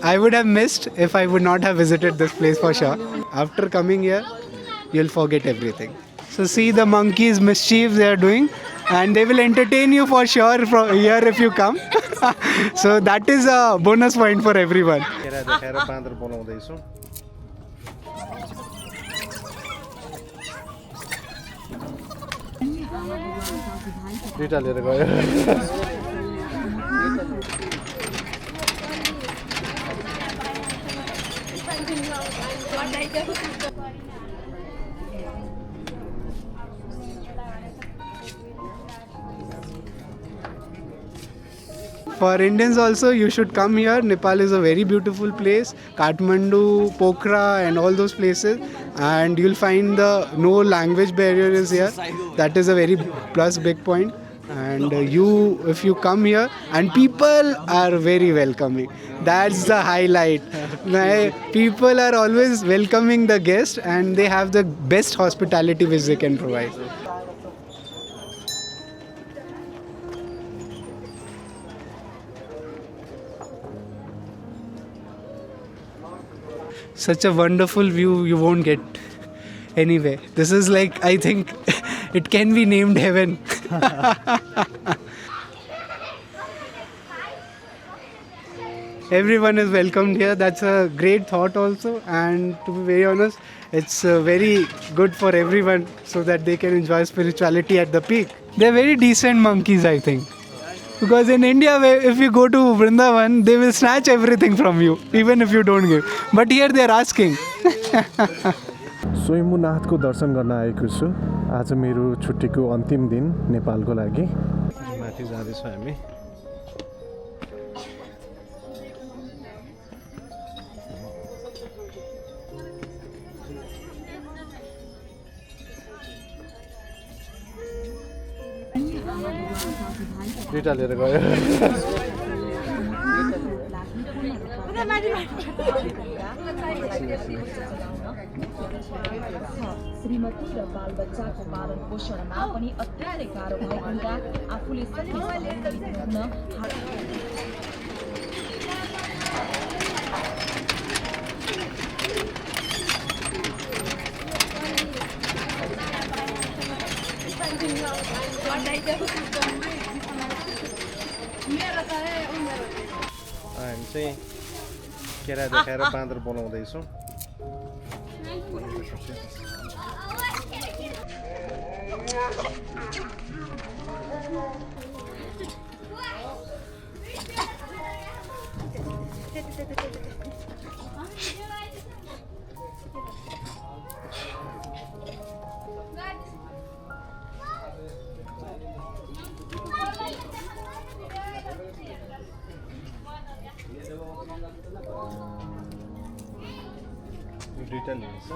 I would have missed if I would not have visited this place for sure. After coming here, you'll forget everything. So see the monkeys mischief they are doing, and they will entertain you for sure from here if you come. So that is a bonus point for everyone. For Indians also, you should come here. Nepal is a very beautiful place. Kathmandu, Pokhara and all those places. And you'll find the no language barrier is here. That is a very plus big point. And if you come here, and people are very welcoming. That's the highlight. People are always welcoming the guest, and they have the best hospitality which they can provide. Such a wonderful view you won't get anywhere. This is like, I think it can be named heaven. Everyone is welcomed here. That's a great thought also, and to be very honest, it's very good for everyone so that they can enjoy spirituality at the peak. They're very decent monkeys, I think. Because in India, if you go to Vrindavan, they will snatch everything from you, even if you don't give. But here they are asking. स्वयम्भूनाथको दर्शन गर्न आएको छु। आज मेरो छुट्टीको अन्तिम दिन नेपालको लागि। माथि जाँदैछौँ हामी। दुईटा लिएर गयो। श्रीमती र बालबच्चाको पालन पोषणमा पनि अत्यन्तै गाह्रो भएकोमा आफूले हामी चाहिँ केरा देखाएर बाँदर बनाउँदैछौँ। दुईटा लिन्छ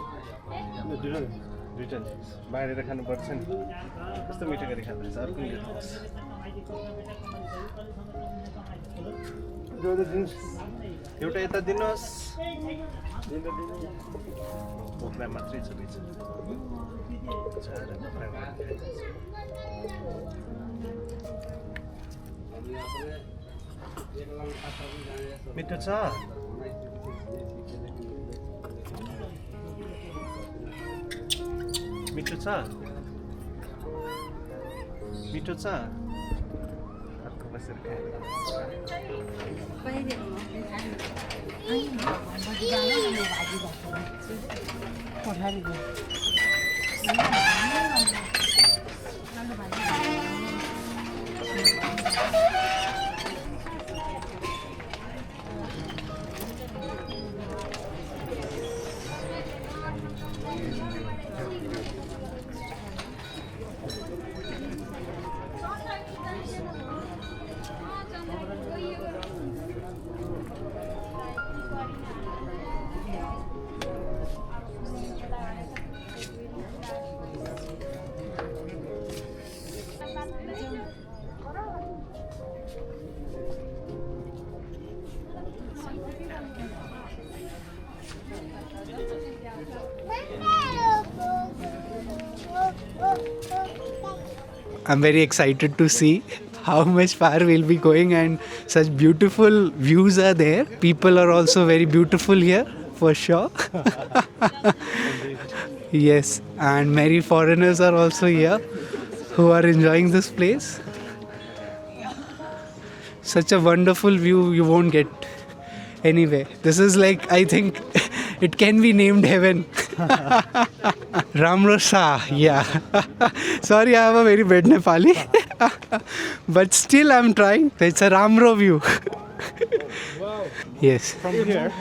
दुईटा लिन्छ बाँडेर खानुपर्छ नि कस्तो मिठो गरी खाँदैछ अर्को लिनुहोस् एउटा यता दिनुहोस् पोखरा मात्रै छ बिच मिठो छ मिठो छ मिठो छ अर्को बसेर I'm very excited to see how much far we'll be going, and such beautiful views are there. People are also very beautiful here, for sure. Yes, and many foreigners are also here who are enjoying this place. Such a wonderful view you won't get anyway. This is like, I think it can be named heaven. Ramrosa, yeah. Sorry, I have a very bad Nepali. But still I'm trying. It's a Ramro view. Yes. From here,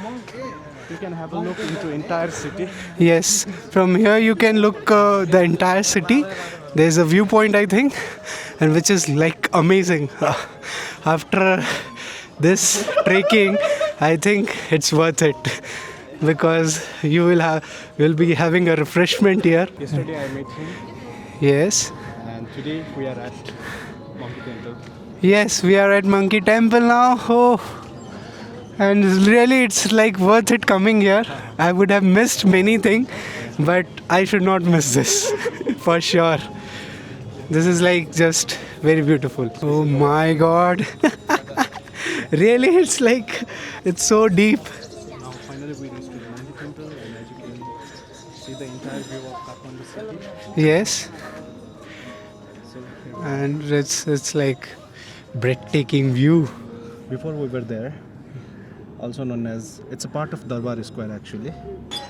you can have a look into entire city. Yes, from here you can look the entire city. There's a viewpoint, I think, and which is like amazing. After this trekking, I think it's worth it because you'll be having a refreshment here. Yesterday I met him, Yes, and today we are at Monkey Temple. yes, we are at Monkey Temple now. Oh, and really, it's like worth it coming here. I would have missed many things, but I should not miss this for sure. This is like just very beautiful. Oh my god. Really, it's like, it's so deep. Now finally we reached to the Monkey Temple, and as you can see the entire view of Kathmandu city. Yes, So and it's like breathtaking view. before we were there, also known as, it's a part of Darbar Square actually.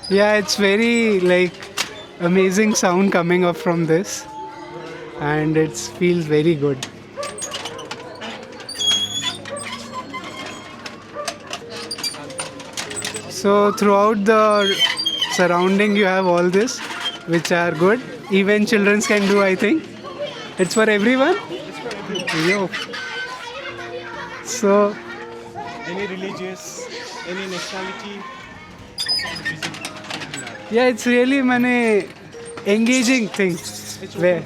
Yeah, it's very like amazing sound coming up from this, and it feels very good. So throughout the surrounding you have all this, which are good. Even children can do, I think. It's for everyone. Yo. So Any religious, any nationality. yeah, it's really mane engaging thing. Where,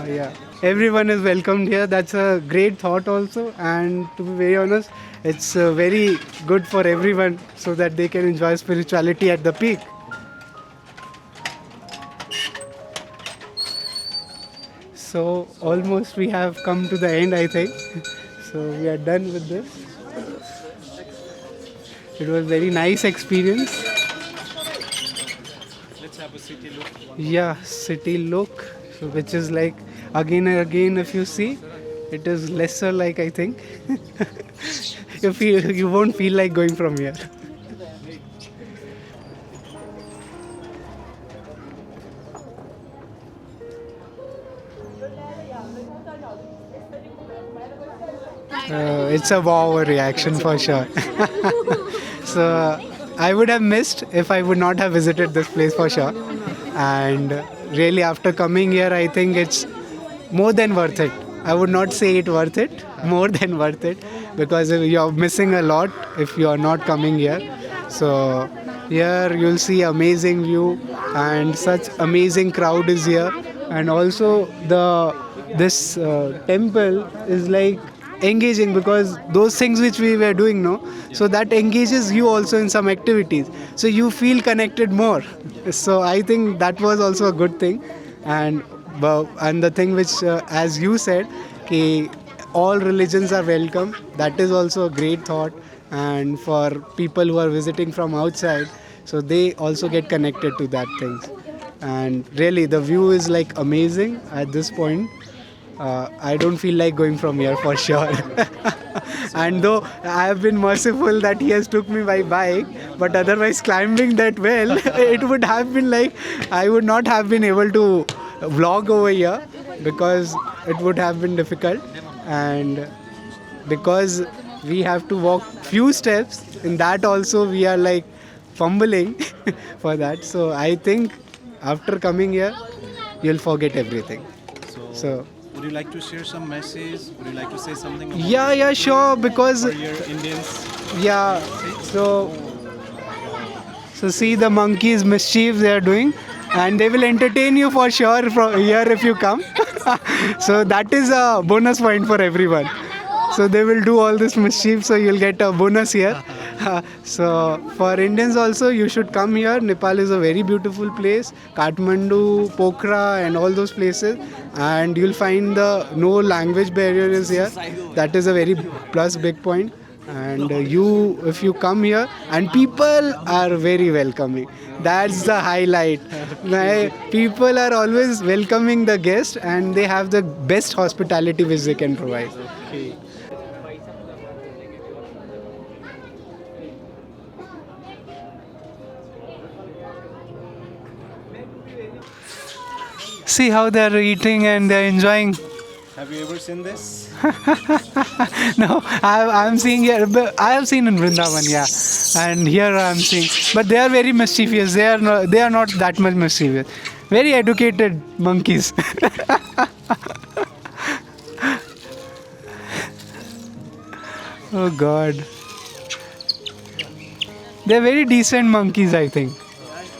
yeah, everyone is welcomed here. That's a great thought also, and to be very honest, it's very good for everyone so that they can enjoy spirituality at the peak. So almost we have come to the end, I think. So we are done with this. It was very nice experience. Let's have a city look. Yeah, city look, so which is like again and again, if you see, it is lesser, like, I think. You won't feel like going from here. It's a wow reaction for sure. So I would have missed if I would not have visited this place for sure. And really, after coming here, I think it's more than worth it. I would not say it worth it, more than worth it, because you're missing a lot if you are not coming here. So here you'll see amazing view, and such amazing crowd is here, and also this temple is like engaging, because those things which we were doing, no, so that engages you also in some activities, so you feel connected more. So I think that was also a good thing. And the thing which as you said, ki all religions are welcome, that is also a great thought. And for people who are visiting from outside, so they also get connected to that things. And really the view is like amazing at this point. I don't feel like going from here for sure. And though I have been merciful that he has took me by bike, but otherwise climbing that well, it would have been like I would not have been able to vlog over here, because it would have been difficult. And because we have to walk few steps, in that also we are like fumbling for that. So I think after coming here, you'll forget everything. So Would you like to share some message? Would you like to say something about yeah, sure, because for your Indians? yeah, so see the monkeys mischief they are doing, and they will entertain you for sure from here if you come. So that is a bonus point for everyone. So they will do all this mischief, so you'll get a bonus here. So for Indians also, you should come here. Nepal is a very beautiful place. Kathmandu, Pokhara, and all those places, and you'll find the no language barrier is here. That is a very plus big point. And if you come here, and people are very welcoming. That's the highlight. People are always welcoming the guest, and they have the best hospitality which they can provide. See how they're eating and they're enjoying. Have you ever seen this? No, I'm seeing here. But I have seen in Vrindavan, yeah, and here I'm seeing. But they are very mischievous. They are not that much mischievous. Very educated monkeys. Oh God. They're very decent monkeys, I think.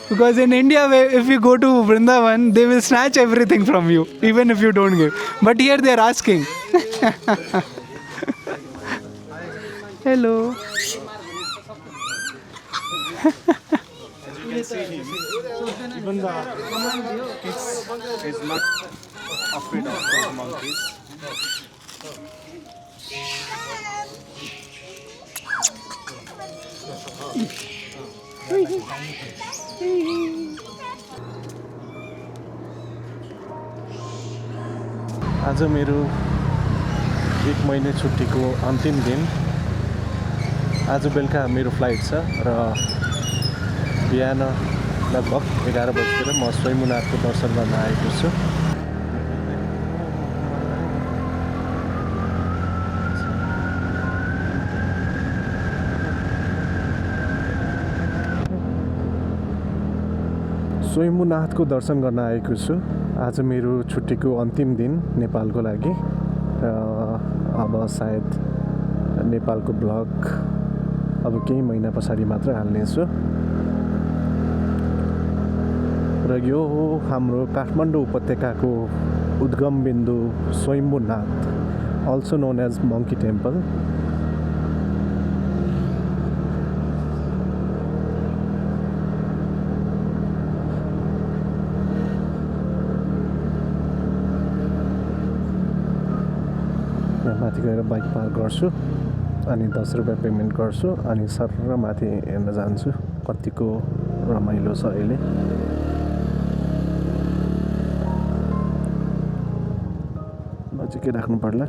Because in India, if you go to Vrindavan, they will snatch everything from you, even if you don't give. But here they are asking. Hello. You can see him. Even the kids is not afraid of those monkeys. आज मेरो 1 महिना छुट्टीको अन्तिम दिन। आज बेलुका मेरो flight छ र बिहान लगभग 11 बजीतिर म स्वयम्भूनाथको दर्शन गर्न आएको छु। स्वयम्भूनाथको दर्शन गर्न आएको छु। आज मेरो छुट्टीको अन्तिम दिन नेपालको लागि र अब सायद नेपालको ब्लग अब केही महिना पछाडि मात्र हाल्नेछु। र यो हो हाम्रो काठमाडौँ उपत्यकाको उद्गम बिन्दु Swayambhunath, also known as monkey temple. माथि गएर बाइक पार्क गर्छु अनि 10 रुपियाँ पेमेन्ट गर्छु अनि सरर माथि हेर्न जान्छु कतिको रमाइलो छ अहिले। नजिकै राख्नु पर्ला।